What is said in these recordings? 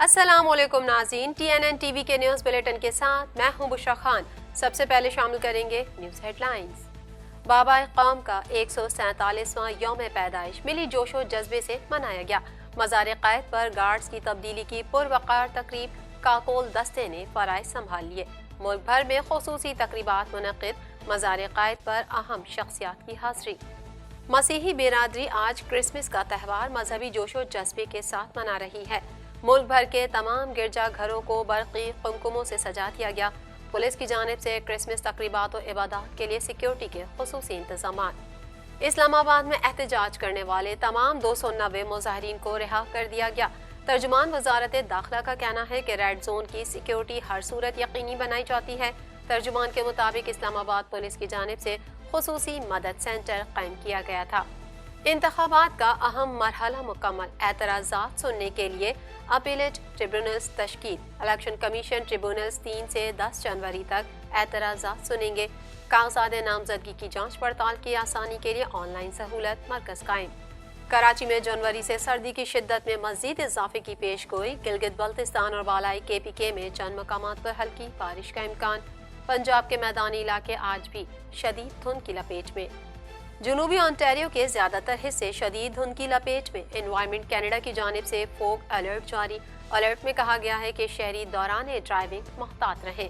السلام علیکم ناظرین، TNN ٹی وی کے نیوز بلیٹن کے ساتھ میں ہوں بشرا خان۔ سب سے پہلے شامل کریں گے نیوز ہیڈ لائنز۔ بابا قوم کا 147واں یوم پیدائش ملی جوش و جذبے سے منایا گیا۔ مزار قائد پر گارڈز کی تبدیلی کی پروقار تقریب کاکول دستے نے فرائض سنبھال لیے۔ ملک بھر میں خصوصی تقریبات منعقد، مزار قائد پر اہم شخصیات کی حاضری۔ مسیحی برادری آج کرسمس کا تہوار مذہبی جوش و جذبے کے ساتھ منا رہی ہے۔ ملک بھر کے تمام گرجا گھروں کو برقی قمقموں سے سجا دیا گیا۔ پولیس کی جانب سے کرسمس تقریبات و عبادات کے لیے سیکیورٹی کے خصوصی انتظامات۔ اسلام آباد میں احتجاج کرنے والے تمام 290 مظاہرین کو رہا کر دیا گیا۔ ترجمان وزارت داخلہ کا کہنا ہے کہ ریڈ زون کی سیکیورٹی ہر صورت یقینی بنائی جاتی ہے۔ ترجمان کے مطابق اسلام آباد پولیس کی جانب سے خصوصی مدد سینٹر قائم کیا گیا تھا۔ انتخابات کا اہم مرحلہ مکمل، اعتراضات سننے کے لیے اپیلیٹ ٹریبونلز تشکیل۔ الیکشن کمیشن ٹریبونلز 3 سے 10 جنوری تک اعتراضات سنیں گے۔ کاغذات نامزدگی کی جانچ پڑتال کی آسانی کے لیے آن لائن سہولت مرکز قائم۔ کراچی میں جنوری سے سردی کی شدت میں مزید اضافے کی پیش گوئی۔ گلگت بلتستان اور بالائی KPK میں چند مقامات پر ہلکی بارش کا امکان۔ پنجاب کے میدانی علاقے آج بھی شدید دھند کی لپیٹ میں۔ جنوبی انٹیریو کے زیادہ تر حصے شدید دھند کی لپیٹ میں۔ انوائرمنٹ کینیڈا کی جانب سے فوگ الرٹ جاری۔ الرٹ میں کہا گیا ہے کہ شہری دوران ڈرائیونگ محتاط رہیں۔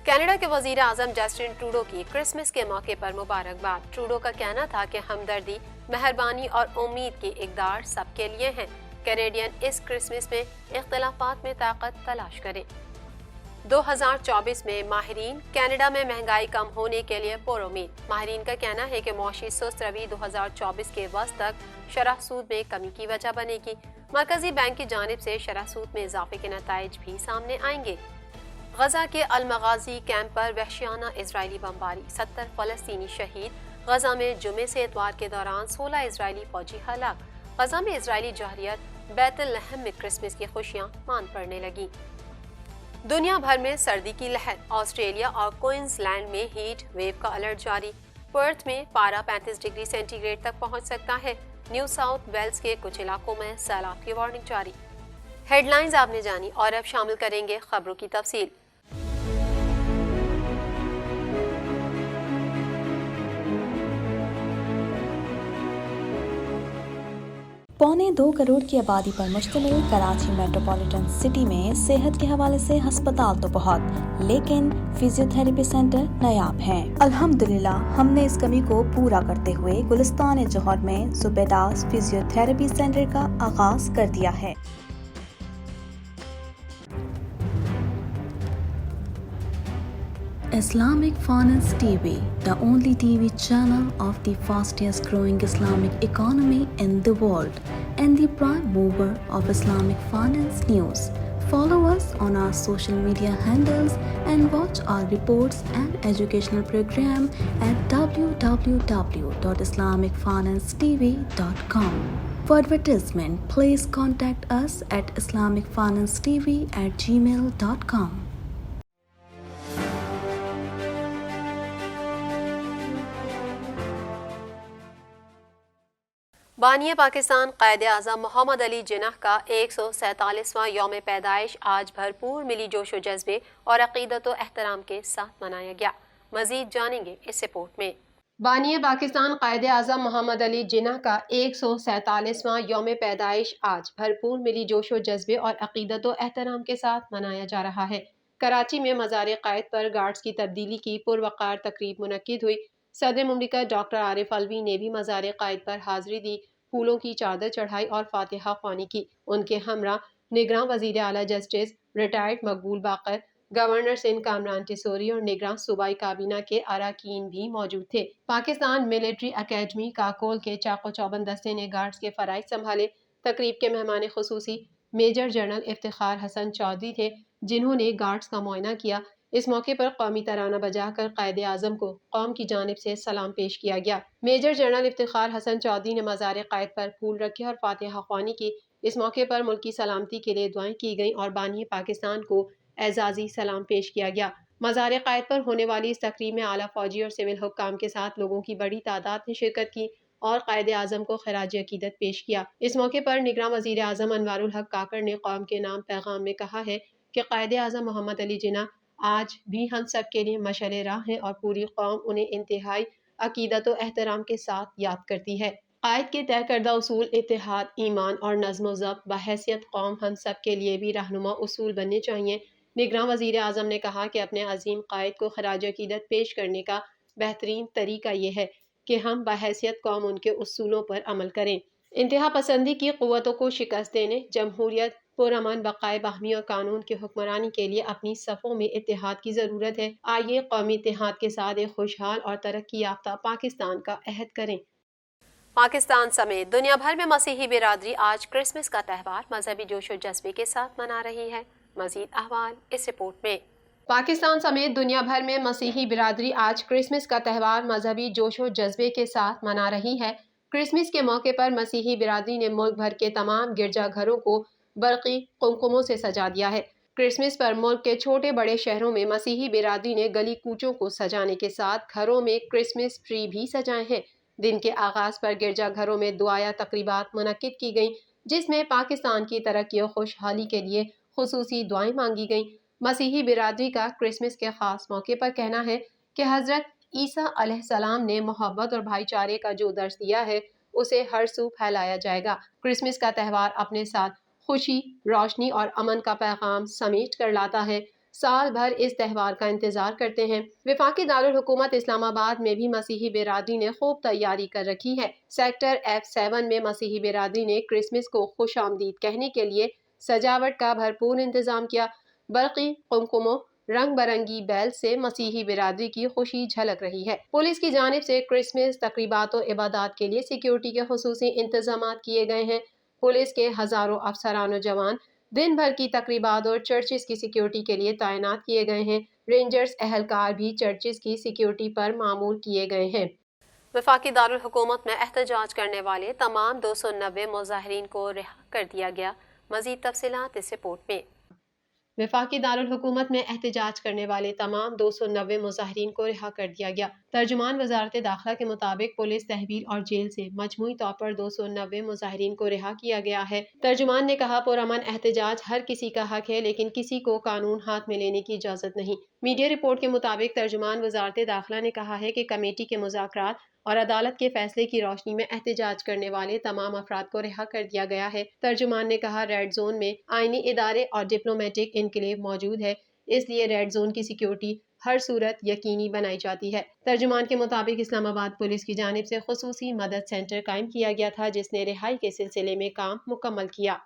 کینیڈا کے وزیر اعظم جسٹن ٹروڈو کی کرسمس کے موقع پر مبارکباد۔ ٹروڈو کا کہنا تھا کہ ہمدردی، مہربانی اور امید کی اقدار سب کے لیے ہیں۔ کینیڈین اس کرسمس میں اختلافات میں طاقت تلاش کریں۔ 2024 میں ماہرین کینیڈا میں مہنگائی کم ہونے کے لیے پر امید۔ ماہرین کا کہنا ہے کہ معاشی سست روی 2024 کے وسط تک شرح سود میں کمی کی وجہ بنے گی۔ مرکزی بینک کی جانب سے شرح سود میں اضافے کے نتائج بھی سامنے آئیں گے۔ غزہ کے المغازی کیمپ پر وحشیانہ اسرائیلی بمباری، 70 فلسطینی شہید۔ غزہ میں جمعے سے اتوار کے دوران 16 اسرائیلی فوجی ہلاک۔ غزہ میں اسرائیلی جوہریت بیت لحم میں کرسمس کی خوشیاں ماند پڑنے لگیں۔ دنیا بھر میں سردی کی لہر، آسٹریلیا اور کوئنز لینڈ میں ہیٹ ویو کا الرٹ جاری۔ پرتھ میں پارہ 35 ڈگری سینٹی گریڈ تک پہنچ سکتا ہے۔ نیو ساؤتھ ویلز کے کچھ علاقوں میں سیلاب کی وارننگ جاری۔ ہیڈ لائنز آپ نے جانی اور اب شامل کریں گے خبروں کی تفصیل۔ 2.25 کروڑ کی آبادی پر مشتمل کراچی میٹروپولیٹن سٹی میں صحت کے حوالے سے ہسپتال تو بہت، لیکن فزیو تھراپی سینٹر نایاب ہیں۔ الحمدللہ ہم نے اس کمی کو پورا کرتے ہوئے گلستان جوہر میں زبیداس فزیو تھراپی سینٹر کا آغاز کر دیا ہے۔ Islamic Finance TV, the only TV channel of the fastest growing Islamic economy in the world and the prime mover of Islamic finance news. Follow us on our social media handles and watch our reports and educational program at www.islamicfinancetv.com. For advertisement, please contact us at islamicfinancetv@gmail.com. بانی پاکستان قائد اعظم محمد علی جناح کا 147واں یوم پیدائش آج بھرپور ملی جوش و جذبے اور عقیدت و احترام کے ساتھ منایا گیا۔ مزید جانیں گے اس رپورٹ میں۔ بانی پاکستان قائد اعظم محمد علی جناح کا 147واں یوم پیدائش آج بھرپور ملی جوش و جذبے اور عقیدت و احترام کے ساتھ منایا جا رہا ہے۔ کراچی میں مزار قائد پر گارڈز کی تبدیلی کی پروقار تقریب منعقد ہوئی۔ صدر مملکت ڈاکٹر عارف علوی نے بھی مزار قائد پر حاضری دی، پھولوں کی چادر چڑھائی اور فاتحہ خوانی کی۔ ان کے ہمراہ نگراں وزیر اعلیٰ جسٹس ریٹائرڈ مقبول باقر، گورنر سندھ کامران ٹیسوری اور نگراں صوبائی کابینہ کے اراکین بھی موجود تھے۔ پاکستان ملٹری اکیڈمی کاکول کے چاق و چوبند دستے نے گارڈز کے فرائض سنبھالے۔ تقریب کے مہمان خصوصی میجر جنرل افتخار حسن چودھری تھے، جنہوں نے گارڈز کا معائنہ کیا۔ اس موقع پر قومی ترانہ بجا کر قائد اعظم کو قوم کی جانب سے سلام پیش کیا گیا۔ میجر جنرل افتخار حسن چودھری نے مزار قائد پر پھول رکھے اور فاتحہ خوانی کی۔ اس موقع پر ملکی سلامتی کے لیے دعائیں کی گئیں اور بانی پاکستان کو اعزازی سلام پیش کیا گیا۔ مزار قائد پر ہونے والی اس تقریب میں اعلیٰ فوجی اور سول حکام کے ساتھ لوگوں کی بڑی تعداد نے شرکت کی۔ اور قائد اعظم کو خراج عقیدت پیش کیا۔ اس موقع پر نگراں وزیر اعظم انوار الحق کاکڑ نے قوم کے نام پیغام میں کہا ہے کہ قائد اعظم محمد علی جناح آج بھی ہم سب کے لیے مشعل راہ ہیں اور پوری قوم انہیں انتہائی عقیدت و احترام کے ساتھ یاد کرتی ہے۔ قائد کے طے کردہ اصول اتحاد، ایمان اور نظم و ضبط بحیثیت قوم ہم سب کے لیے بھی رہنما اصول بننے چاہیے۔ نگراں وزیر اعظم نے کہا کہ اپنے عظیم قائد کو خراج عقیدت پیش کرنے کا بہترین طریقہ یہ ہے کہ ہم بحیثیت قوم ان کے اصولوں پر عمل کریں۔ انتہا پسندی کی قوتوں کو شکست دینے، جمہوریت، پرامن بقائے باہمی اور قانون کی حکمرانی کے لیے اپنی صفوں میں اتحاد کی ضرورت ہے۔ آئیے قومی اتحاد کے ساتھ ایک خوشحال اور ترقی یافتہ پاکستان کا عہد کریں۔ پاکستان سمیت دنیا بھر میں مسیحی برادری آج کرسمس کا تہوار مذہبی جوش و جذبے کے ساتھ منا رہی ہے۔ مزید احوال اس رپورٹ میں۔ پاکستان سمیت دنیا بھر میں مسیحی برادری آج کرسمس کا تہوار مذہبی جوش و جذبے کے ساتھ منا رہی ہے۔ کرسمس کے موقع پر مسیحی برادری نے ملک بھر کے تمام گرجا گھروں کو برقی قمقموں سے سجا دیا ہے۔ کرسمس پر ملک کے چھوٹے بڑے شہروں میں مسیحی برادری نے گلی کوچوں کو سجانے کے ساتھ گھروں میں کرسمس ٹری بھی سجائے ہیں۔ دن کے آغاز پر گرجا گھروں میں دعائیا تقریبات منعقد کی گئیں، جس میں پاکستان کی ترقی و خوشحالی کے لیے خصوصی دعائیں مانگی گئیں۔ مسیحی برادری کا کرسمس کے خاص موقع پر کہنا ہے کہ حضرت عیسیٰ علیہ السلام نے محبت اور بھائی چارے کا جو درس دیا ہے اسے ہر سو پھیلایا جائے گا۔ کرسمس کا تہوار اپنے ساتھ خوشی، روشنی اور امن کا پیغام سمیٹ کر لاتا ہے۔ سال بھر اس تہوار کا انتظار کرتے ہیں۔ وفاقی دارالحکومت اسلام آباد میں بھی مسیحی برادری نے خوب تیاری کر رکھی ہے۔ سیکٹر F7 میں مسیحی برادری نے کرسمس کو خوش آمدید کہنے کے لیے سجاوٹ کا بھرپور انتظام کیا۔ برقی قمقموں، رنگ برنگی بیل سے مسیحی برادری کی خوشی جھلک رہی ہے۔ پولیس کی جانب سے کرسمس تقریبات و عبادات کے لیے سیکیورٹی کے خصوصی انتظامات کیے گئے ہیں۔ پولیس کے ہزاروں افسران و جوان دن بھر کی تقریبات اور چرچز کی سیکیورٹی کے لیے تعینات کیے گئے ہیں۔ رینجرز اہلکار بھی چرچز کی سیکیورٹی پر معمور کیے گئے ہیں۔ وفاقی دارالحکومت میں احتجاج کرنے والے تمام 290 مظاہرین کو رہا کر دیا گیا۔ مزید تفصیلات اس رپورٹ میں۔ وفاقی دارالحکومت میں احتجاج کرنے والے تمام 290 مظاہرین کو رہا کر دیا گیا۔ ترجمان وزارت داخلہ کے مطابق پولیس تحویل اور جیل سے مجموعی طور پر 290 مظاہرین کو رہا کیا گیا ہے۔ ترجمان نے کہا پرامن احتجاج ہر کسی کا حق ہے، لیکن کسی کو قانون ہاتھ میں لینے کی اجازت نہیں۔ میڈیا رپورٹ کے مطابق ترجمان وزارت داخلہ نے کہا ہے کہ کمیٹی کے مذاکرات اور عدالت کے فیصلے کی روشنی میں احتجاج کرنے والے تمام افراد کو رہا کر دیا گیا ہے۔ ترجمان نے کہا ریڈ زون میں آئینی ادارے اور ڈپلومیٹک انکلیو موجود ہے، اس لیے ریڈ زون کی سیکیورٹی ہر صورت یقینی بنائی جاتی ہے۔ ترجمان کے مطابق اسلام آباد پولیس کی جانب سے خصوصی مدد سینٹر قائم کیا گیا تھا، جس نے رہائی کے سلسلے میں کام مکمل کیا۔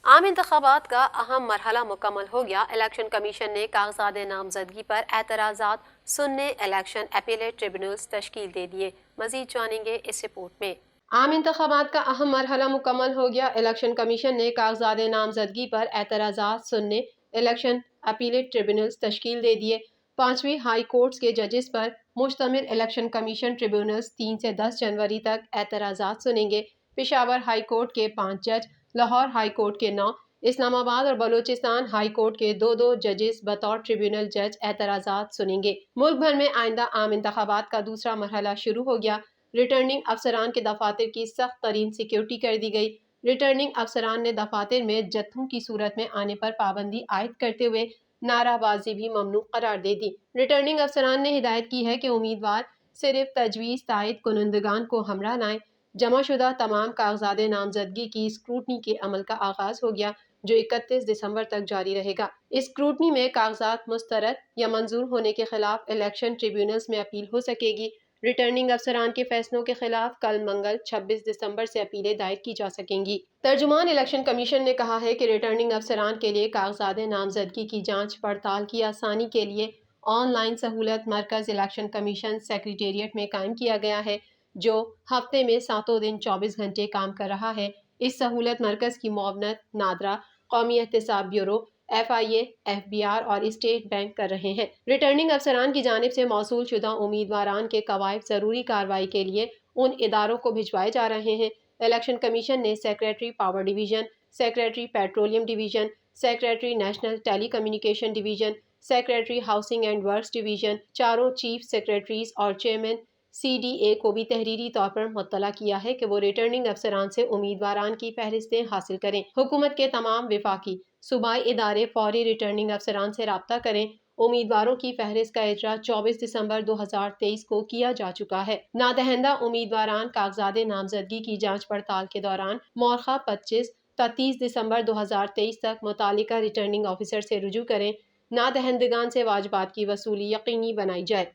عام انتخابات کا اہم مرحلہ مکمل ہو گیا۔ الیکشن کمیشن نے کاغذات نامزدگی پر اعتراضات سننے الیکشن اپیلیٹ ٹریبیونلز تشکیل دے دیے۔ مزید جانیں گے اس رپورٹ میں۔ عام انتخابات کا اہم مرحلہ مکمل ہو گیا۔ الیکشن کمیشن نے کاغذات نامزدگی پر اعتراضات سننے الیکشن اپیلیٹ ٹریبیونلز تشکیل دے دیے۔ 5ویں ہائی کورٹس کے ججز پر مشتمل الیکشن کمیشن ٹریبیونلز 3 سے 10 جنوری تک اعتراضات سنیں گے۔ پشاور ہائی کورٹ کے 5 جج، لاہور ہائی کورٹ کے 9، اسلام آباد اور بلوچستان ہائی کورٹ کے 2 ججز بطور ٹریبیونل جج اعتراضات سنیں گے۔ ملک بھر میں آئندہ عام انتخابات کا دوسرا مرحلہ شروع ہو گیا۔ ریٹرننگ افسران کے دفاتر کی سخت ترین سیکیورٹی کر دی گئی۔ ریٹرننگ افسران نے دفاتر میں جتھوں کی صورت میں آنے پر پابندی عائد کرتے ہوئے نعرہ بازی بھی ممنوع قرار دے دی۔ ریٹرننگ افسران نے ہدایت کی ہے کہ امیدوار صرف تجویز تائید کنندگان کو ہمراہ لائیں۔ جمع شدہ تمام کاغذات نامزدگی کی اسکروٹنی کے عمل کا آغاز ہو گیا، جو 31 دسمبر تک جاری رہے گا۔ اسکروٹنی میں کاغذات مسترد یا منظور ہونے کے خلاف الیکشن ٹریبیونلز میں اپیل ہو سکے گی۔ ریٹرننگ افسران کے فیصلوں کے خلاف کل منگل 26 دسمبر سے اپیلیں دائر کی جا سکیں گی۔ ترجمان الیکشن کمیشن نے کہا ہے کہ ریٹرننگ افسران کے لیے کاغذات نامزدگی کی جانچ پڑتال کی آسانی کے لیے آن لائن سہولت مرکز الیکشن کمیشن سیکریٹریٹ میں قائم کیا گیا ہے، جو ہفتے میں 7 دن 24 گھنٹے کام کر رہا ہے۔ اس سہولت مرکز کی معاونت نادرا، قومی احتساب بیورو، FIA، FBR اور اسٹیٹ بینک کر رہے ہیں۔ ریٹرننگ افسران کی جانب سے موصول شدہ امیدواران کے قوائف ضروری کارروائی کے لیے ان اداروں کو بھجوائے جا رہے ہیں۔ الیکشن کمیشن نے secretary power division, secretary petroleum division, secretary national telecommunication division, secretary housing and works division, 4 chief secretaries اور چیئرمین CDA کو بھی تحریری طور پر مطلع کیا ہے کہ وہ ریٹرننگ افسران سے امیدواران کی فہرستیں حاصل کریں۔ حکومت کے تمام وفاقی صوبائی ادارے فوری ریٹرننگ افسران سے رابطہ کریں۔ امیدواروں کی فہرست کا اجرا 24 دسمبر 2023 کو کیا جا چکا ہے۔ نادہندہ امیدواران کاغذات نامزدگی کی جانچ پڑتال کے دوران مورخہ 25 تا 30 دسمبر 2023 تک متعلقہ ریٹرننگ آفیسر سے رجوع کریں۔ نادہندگان سے واجبات کی وصولی یقینی بنائی جائے۔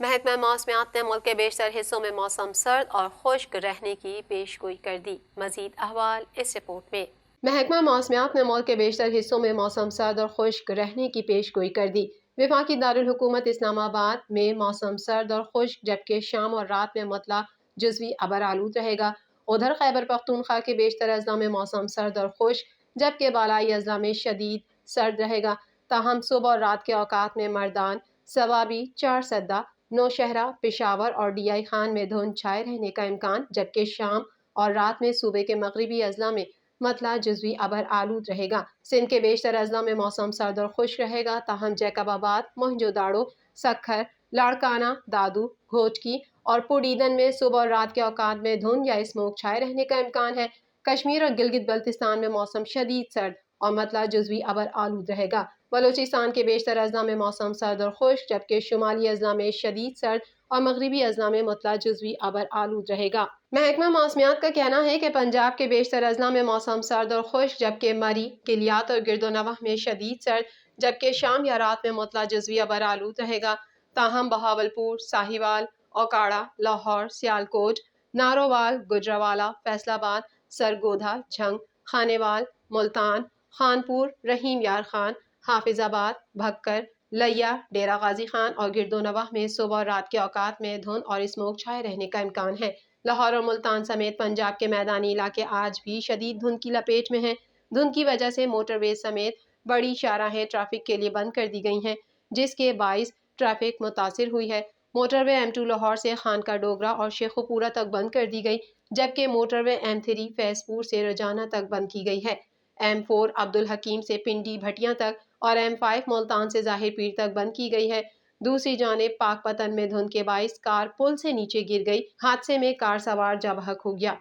محکمہ موسمیات نے ملک کے بیشتر حصوں میں موسم سرد اور خشک رہنے کی پیش گوئی کر دی۔ مزید احوال اس رپورٹ میں۔ محکمہ موسمیات نے ملک کے بیشتر حصوں میں موسم سرد اور خشک رہنے کی پیش گوئی کر دی۔ وفاقی دارالحکومت اسلام آباد میں موسم سرد اور خشک جبکہ شام اور رات میں مطلع جزوی ابر آلود رہے گا۔ ادھر خیبر پختونخوا کے بیشتر اضلاع میں موسم سرد اور خشک جبکہ بالائی اضلاع میں شدید سرد رہے گا، تاہم صبح اور رات کے اوقات میں مردان، صوابی، چارسدہ، نوشہرہ، پشاور اور ڈی آئی خان میں دھند چھائے رہنے کا امکان، جبکہ شام اور رات میں صوبے کے مغربی اضلاع میں مطلع جزوی ابر آلود رہے گا۔ سندھ کے بیشتر اضلاع میں موسم سرد اور خشک رہے گا، تاہم جیکب آباد، موہنجو داڑو، سکھر، لاڑکانہ، دادو، گھوٹکی اور پوڈیدن میں صبح اور رات کے اوقات میں دھند یا اسموک چھائے رہنے کا امکان ہے۔ کشمیر اور گلگت بلتستان میں موسم شدید سرد اور مطلع جزوی ابر آلود رہے گا۔ بلوچستان کے بیشتر اضلاع میں موسم سرد اور خشک جبکہ شمالی اضلاع میں شدید سرد اور مغربی اضلاع میں مطلع جزوی ابر آلود رہے گا۔ محکمہ موسمیات کا کہنا ہے کہ پنجاب کے بیشتر اضلاع میں موسم سرد اور خشک جبکہ مری، کلیات اور گرد و نواح میں شدید سرد جبکہ شام یا رات میں مطلع جزوی ابر آلود رہے گا، تاہم بہاولپور، ساہیوال، اوکاڑہ، لاہور، سیالکوٹ، نارووال، گجرانوالہ، فیصل آباد، سرگودھا، جھنگ، خانیوال، ملتان، خانپور، رحیم یار خان، حافظ آباد، بھکر، لیا، ڈیرہ غازی خان اور گرد و نواح میں صبح اور رات کے اوقات میں دھند اور اسموک چھائے رہنے کا امکان ہے۔ لاہور اور ملتان سمیت پنجاب کے میدانی علاقے آج بھی شدید دھند کی لپیٹ میں ہیں۔ دھند کی وجہ سے موٹر ویز سمیت بڑی شاہراہیں ٹریفک کے لیے بند کر دی گئی ہیں، جس کے باعث ٹریفک متاثر ہوئی ہے۔ موٹر وے M2 لاہور سے خانقاہ ڈوگرہ اور شیخوپورہ تک بند کر دی گئی، جبکہ موٹر وے M3 فیض پور سے رجانہ تک بند کی گئی ہے۔ M4 عبدالحکیم سے پنڈی بھٹیاں تک اور M5 ملتان سے ظاہر پیر تک بند کی گئی ہے۔ دوسری جانب پاک پتن میں دھند کے باعث کار پل سے نیچے گر گئی، حادثے میں کار سوار جاں بحق ہو گیا۔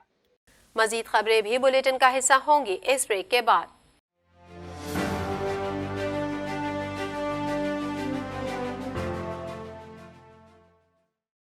مزید خبریں بھی بلیٹن کا حصہ ہوں گی اس بریک کے بعد۔